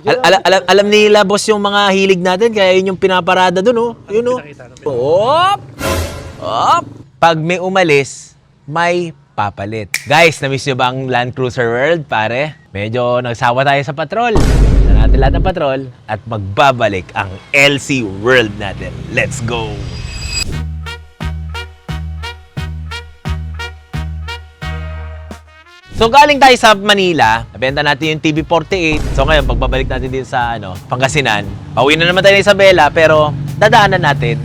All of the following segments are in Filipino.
Alam nila, boss, yung mga hilig natin, kaya yun yung pinaparada dun, oh. Yun, oh. Op! Op! Pag may umalis, may papalit. Guys, na-miss nyo ba ang Land Cruiser World, pare? Medyo nagsawa tayo sa patrol. Na natin lahat ng patrol at magbabalik ang LC World natin. Let's go! So galing tayo sa Manila, nabenta natin yung TB48. So ngayon, pagbabalik natin din sa Pangasinan, pauwi na naman tayo ng Isabela, pero dadaanan natin,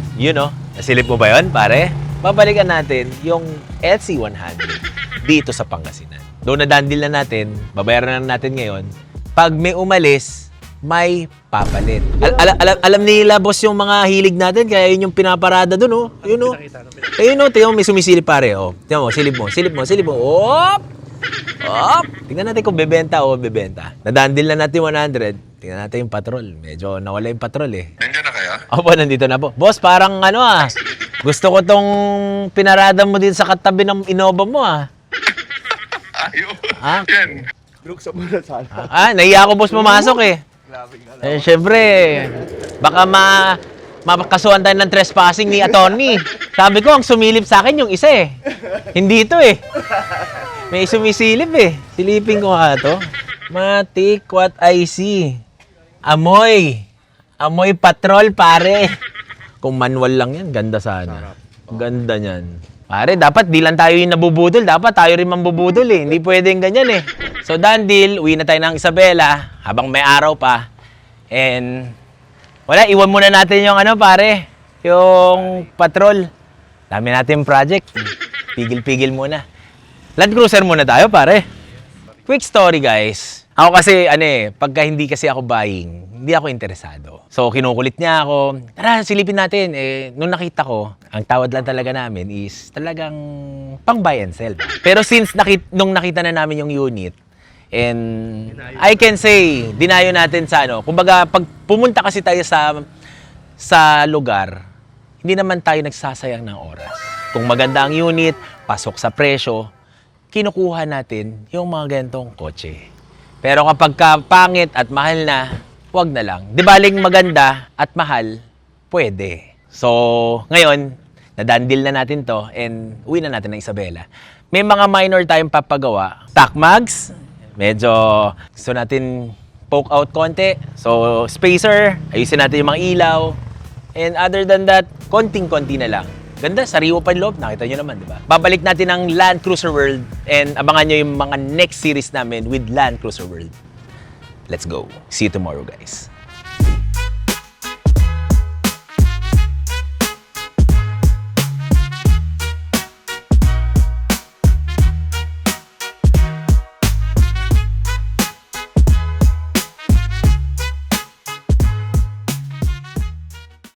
nasilip mo ba yun, pare? Babalikan natin yung LC100 dito sa Pangasinan. Doon na dandil na natin, babayaran na natin ngayon. Pag may umalis, may papalit. Alam nila, boss, yung mga hilig natin, kaya yun yung pinaparada doon, oh. Yun, oh. Ayun, oh, tiyo, may sumisilip, pare, oh. Tiyo mo, silip mo. Op! Op! Tingnan natin kung bebenta o bebenta. Nadandil na natin 100. Tingnan natin yung patrol. Medyo nawala yung patrol eh. Nandiyan na kaya? Opo, nandito na po. Boss, parang gusto ko tong pinarada mo din sa katabi ng Innova mo Ayaw. Ha? Yan. Nahiya ako, boss, pumasok eh. Syempre, baka makasuhan tayo ng trespassing ni attorney. Sabi ko, ang sumilip sa akin yung isa eh. Hindi ito eh. May sumisilip eh. Silipin ko nga ito. Matik, what I see. Amoy. Amoy patrol, pare. Kung manual lang yan, ganda sana. Ganda niyan. Pare, dapat di lang tayo yung nabubudol. Dapat tayo rin mambubudol eh. Hindi pwedeng ganyan eh. So, done deal. Uwi na tayo ng Isabela habang may araw pa. And, wala, iwan muna natin yung pare. Yung patrol. Dami natin project. Pigil-pigil muna. Land Cruiser muna tayo, pare. Quick story, guys. Ako kasi, pagka hindi kasi ako buying, hindi ako interesado. So, kinukulit niya ako. Tara, silipin natin. Nung nakita ko, ang tawad lang talaga namin is talagang pang buy and sell. Pero since nung nakita na namin yung unit, and I can say, dinayo natin sa kumbaga, pag pumunta kasi tayo sa lugar, hindi naman tayo nagsasayang ng oras. Kung maganda ang unit, pasok sa presyo, kinukuha natin yung mga ganitong kotse. Pero kapag pangit at mahal na, wag na lang. Di baling maganda at mahal, pwede. So, ngayon, nadandil na natin to and uwi na natin ng Isabela. May mga minor tayong papagawa. Tack mags, medyo gusto natin poke out konti. So, spacer, ayusin natin yung mga ilaw. And other than that, konting-konti na lang. Ganda, sariwa pa loob. Nakita nyo naman, di ba? Babalik natin ang Land Cruiser World and abangan nyo yung mga next series namin with Land Cruiser World. Let's go. See you tomorrow, guys.